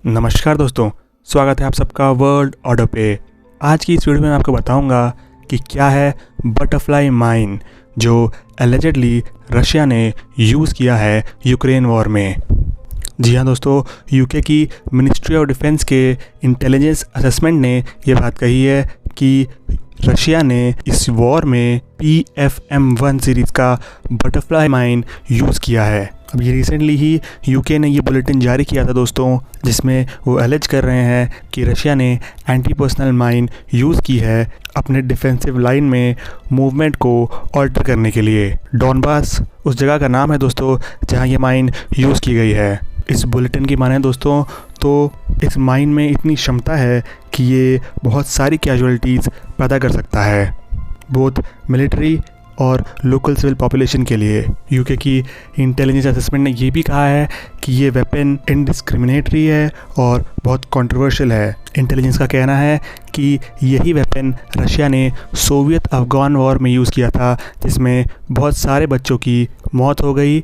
नमस्कार दोस्तों, स्वागत है आप सबका वर्ल्ड ऑर्डर पे। आज की इस वीडियो में मैं आपको बताऊंगा कि क्या है बटरफ्लाई माइन जो एलिजेडली रशिया ने यूज़ किया है यूक्रेन वॉर में। जी हाँ दोस्तों, यूके की मिनिस्ट्री ऑफ डिफेंस के इंटेलिजेंस असेसमेंट ने ये बात कही है कि रशिया ने इस वॉर में PFM-1 सीरीज़ का बटरफ्लाई माइन यूज़ किया है। अब ये रिसेंटली ही यूके ने ये बुलेटिन जारी किया था दोस्तों, जिसमें वो एलिज कर रहे हैं कि रशिया ने एंटी पर्सनल माइन यूज़ की है अपने डिफेंसिव लाइन में मूवमेंट को ऑल्टर करने के लिए। डॉनबास उस जगह का नाम है दोस्तों जहाँ ये माइन यूज़ की गई है। इस बुलेटिन की माने दोस्तों तो इस माइन में इतनी क्षमता है कि ये बहुत सारी कैजुअलिटीज़ पैदा कर सकता है, बोथ मिलिट्री और लोकल सिविल पॉपुलेशन के लिए। यूके की इंटेलिजेंस असेसमेंट ने ये भी कहा है कि ये वेपन इनडिस्क्रिमिनेटरी है और बहुत कंट्रोवर्शियल है। इंटेलिजेंस का कहना है कि यही वेपन रशिया ने सोवियत अफगान वॉर में यूज़ किया था, जिसमें बहुत सारे बच्चों की मौत हो गई,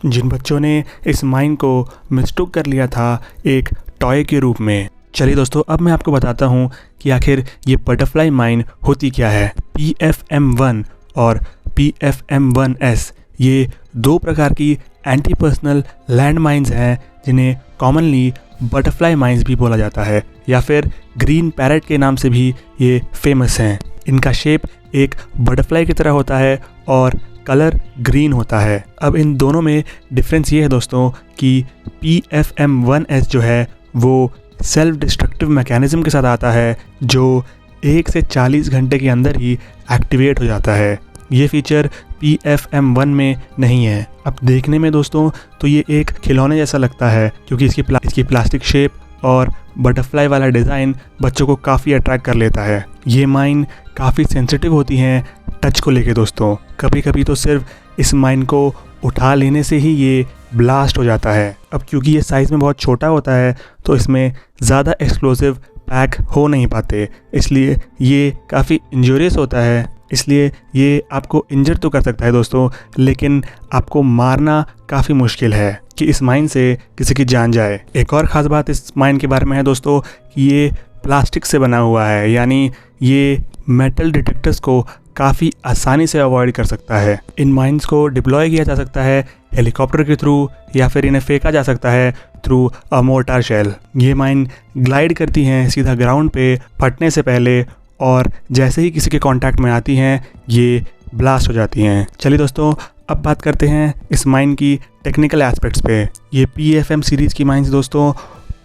जिन बच्चों ने इस माइन को मिस्टेक कर लिया था एक टॉय के रूप में। चलिए दोस्तों, अब मैं आपको बताता हूँ कि आखिर ये बटरफ्लाई माइन होती क्या है। PFM-1 और PFM-1S ये दो प्रकार की एंटी पर्सनल लैंड माइन्स हैं, जिन्हें कॉमनली बटरफ्लाई माइन्स भी बोला जाता है या फिर ग्रीन पैरेट के नाम से भी ये फेमस हैं। इनका शेप एक बटरफ्लाई की तरह होता है और कलर ग्रीन होता है। अब इन दोनों में डिफरेंस ये है दोस्तों कि PFM-1S जो है वो सेल्फ डिस्ट्रक्टिव मैकेनिज्म के साथ आता है, जो 1 से 40 घंटे के अंदर ही एक्टिवेट हो जाता है। ये फीचर PFM-1 में नहीं है। अब देखने में दोस्तों तो ये एक खिलौने जैसा लगता है, क्योंकि इसकी प्लास्टिक शेप और बटरफ्लाई वाला डिज़ाइन बच्चों को काफ़ी अट्रैक्ट कर लेता है। ये माइन काफ़ी सेंसिटिव होती हैं टच को लेके दोस्तों। कभी कभी तो सिर्फ इस माइन को उठा लेने से ही ये ब्लास्ट हो जाता है। अब क्योंकि ये साइज़ में बहुत छोटा होता है तो इसमें ज़्यादा एक्सप्लोसिव पैक हो नहीं पाते, इसलिए ये काफ़ी इंजूरियस होता है। इसलिए ये आपको इंजर तो कर सकता है दोस्तों, लेकिन आपको मारना काफ़ी मुश्किल है कि इस माइन से किसी की जान जाए। एक और ख़ास बात इस माइन के बारे में है दोस्तों कि ये प्लास्टिक से बना हुआ है, यानी ये मेटल डिटेक्टर्स को काफ़ी आसानी से अवॉइड कर सकता है। इन माइन्स को डिप्लॉय किया जा सकता है हेलीकॉप्टर के थ्रू, या फिर इन्हें फेंका जा सकता है थ्रू अ मोर्टार शेल। ये माइन ग्लाइड करती हैं सीधा ग्राउंड पे फटने से पहले, और जैसे ही किसी के कांटेक्ट में आती हैं ये ब्लास्ट हो जाती हैं। चलिए दोस्तों, अब बात करते हैं इस माइन की टेक्निकल एस्पेक्ट्स पे। ये PFM सीरीज़ की माइन्स दोस्तों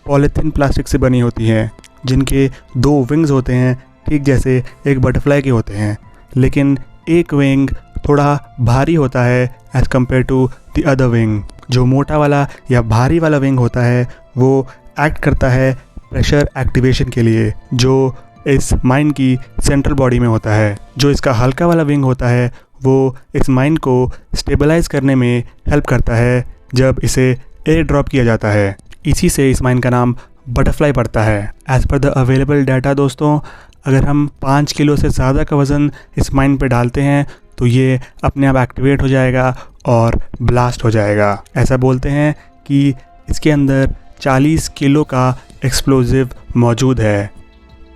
पॉलीथीन प्लास्टिक से बनी होती हैं, जिनके 2 विंग्स होते हैं, ठीक जैसे एक बटरफ्लाई के होते हैं, लेकिन एक विंग थोड़ा भारी होता है as compare to the other wing. जो मोटा वाला या भारी वाला विंग होता है वो एक्ट करता है प्रेशर एक्टिवेशन के लिए, जो इस माइन की सेंट्रल बॉडी में होता है। जो इसका हल्का वाला विंग होता है वो इस माइन को स्टेबलाइज करने में हेल्प करता है जब इसे एयर ड्रॉप किया जाता है। इसी से इस माइन का नाम बटरफ्लाई पड़ता है। As per the available data दोस्तों, अगर हम 5 किलो से ज़्यादा का वज़न इस माइन पे डालते हैं तो ये अपने आप एक्टिवेट हो जाएगा और ब्लास्ट हो जाएगा। ऐसा बोलते हैं कि इसके अंदर 40 किलो का एक्सप्लोजिव मौजूद है।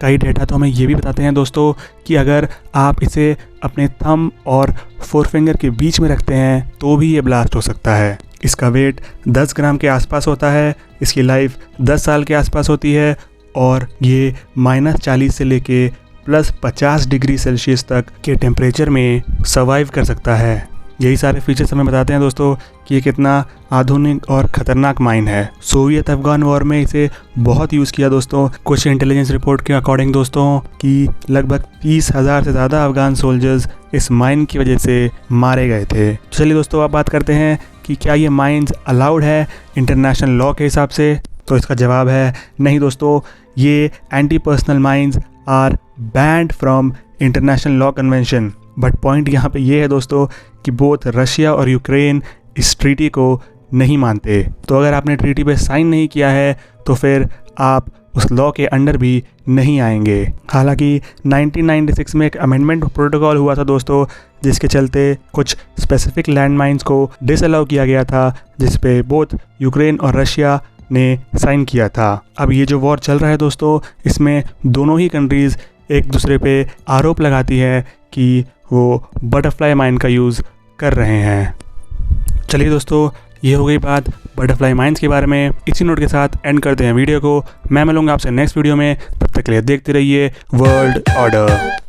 कई डेटा तो हमें ये भी बताते हैं दोस्तों कि अगर आप इसे अपने थंब और 4 फिंगर के बीच में रखते हैं तो भी ये ब्लास्ट हो सकता है। इसका वेट 10 ग्राम के आसपास होता है, इसकी लाइफ 10 साल के आसपास होती है, और ये -40 से लेके +50 डिग्री सेल्सियस तक के टेम्परेचर में सर्वाइव कर सकता है। यही सारे फीचर्स हमें बताते हैं दोस्तों कि ये कितना आधुनिक और ख़तरनाक माइन है। सोवियत अफगान वॉर में इसे बहुत यूज़ किया दोस्तों। कुछ इंटेलिजेंस रिपोर्ट के अकॉर्डिंग दोस्तों कि लगभग 30,000 से ज़्यादा अफगान सोल्जर्स इस माइन की वजह से मारे गए थे। चलिए दोस्तों, अब बात करते हैं कि क्या ये माइन्स अलाउड है इंटरनेशनल लॉ के हिसाब से। तो इसका जवाब है नहीं दोस्तों, ये anti personal mines are banned from international law convention. But point यहाँ पे ये है दोस्तों कि बोथ रशिया और यूक्रेन इस ट्रीटी को नहीं मानते। तो अगर आपने ट्रीटी पे साइन नहीं किया है तो फिर आप उस लॉ के अंडर भी नहीं आएंगे। हालांकि 1996 में एक अमेंडमेंट प्रोटोकॉल हुआ था दोस्तों, जिसके चलते कुछ स्पेसिफिक लैंड माइन्स को डिसअलाउ किया गया था, जिस पे बोथ यूक्रेन और रशिया ने साइन किया था। अब ये जो वॉर चल रहा है दोस्तों, इसमें दोनों ही कंट्रीज़ एक दूसरे पे आरोप लगाती है कि वो बटरफ्लाई माइन का यूज़ कर रहे हैं। चलिए दोस्तों, ये हो गई बात बटरफ्लाई माइंस के बारे में। इसी नोट के साथ एंड करते हैं वीडियो को। मैं मिलूंगा आपसे नेक्स्ट वीडियो में, तब तक के लिए देखते रहिए वर्ल्ड ऑर्डर।